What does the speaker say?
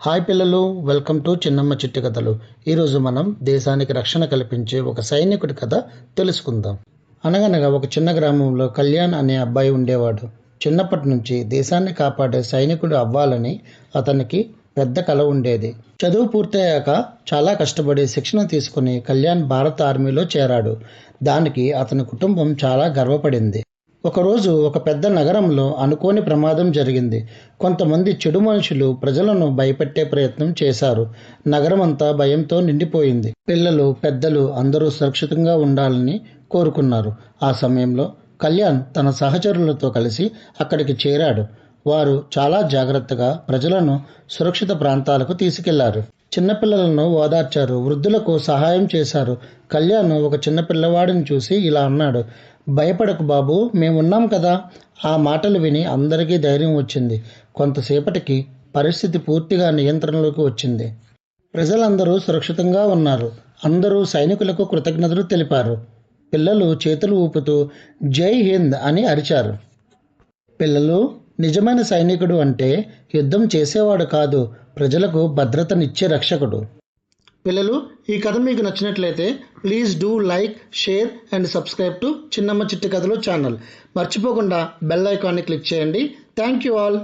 Hi పిల్లలు, welcome to చిన్నమ్మ చిట్టి కథలు. ఈరోజు మనం దేశానికి రక్షణ కల్పించే ఒక సైనికుడి కథ తెలుసుకుందాం. అనగనగా ఒక చిన్న గ్రామంలో కళ్యాణ్ అనే అబ్బాయి ఉండేవాడు. చిన్నప్పటి నుంచి దేశాన్ని కాపాడే సైనికుడు అవ్వాలని అతనికి పెద్ద కల ఉండేది. చదువు పూర్తయ్యాక చాలా కష్టపడి శిక్షణ తీసుకుని కళ్యాణ్ భారత ఆర్మీలో చేరాడు. దానికి అతని కుటుంబం చాలా గర్వపడింది. ఒకరోజు ఒక పెద్ద నగరంలో అనుకోని ప్రమాదం జరిగింది. కొంతమంది చెడు మనుషులు ప్రజలను భయపెట్టే ప్రయత్నం చేశారు. నగరమంతా భయంతో నిండిపోయింది. పిల్లలు, పెద్దలు అందరూ సురక్షితంగా ఉండాలని కోరుకున్నారు. ఆ సమయంలో కళ్యాణ్ తన సహచరులతో కలిసి అక్కడికి చేరాడు. వారు చాలా జాగ్రత్తగా ప్రజలను సురక్షిత ప్రాంతాలకు తీసుకెళ్లారు. చిన్నపిల్లలను ఓదార్చారు, వృద్ధులకు సహాయం చేశారు. కళ్యాణ్ ఒక చిన్న పిల్లవాడిని చూసి ఇలా అన్నాడు, భయపడకు బాబు, మేమున్నాం కదా. ఆ మాటలు విని అందరికీ ధైర్యం వచ్చింది. కొంతసేపటికి పరిస్థితి పూర్తిగా నియంత్రణలోకి వచ్చింది. ప్రజలందరూ సురక్షితంగా ఉన్నారు. అందరూ సైనికులకు కృతజ్ఞతలు తెలిపారు. పిల్లలు చేతులు ఊపుతూ జై హింద్ అని అరిచారు. పిల్లలు, నిజమైన సైనికుడు అంటే యుద్ధం చేసేవాడు కాదు, ప్రజలకు భద్రతనిచ్చే రక్షకుడు. పిల్లలు, ఈ కథ మీకు నచ్చినట్లయితే please do like, share and subscribe to చిన్నమ్మ చిట్టి కథలు ఛానల్. మర్చిపోకుండా బెల్ ఐకాన్ని క్లిక్ చేయండి. Thank you all.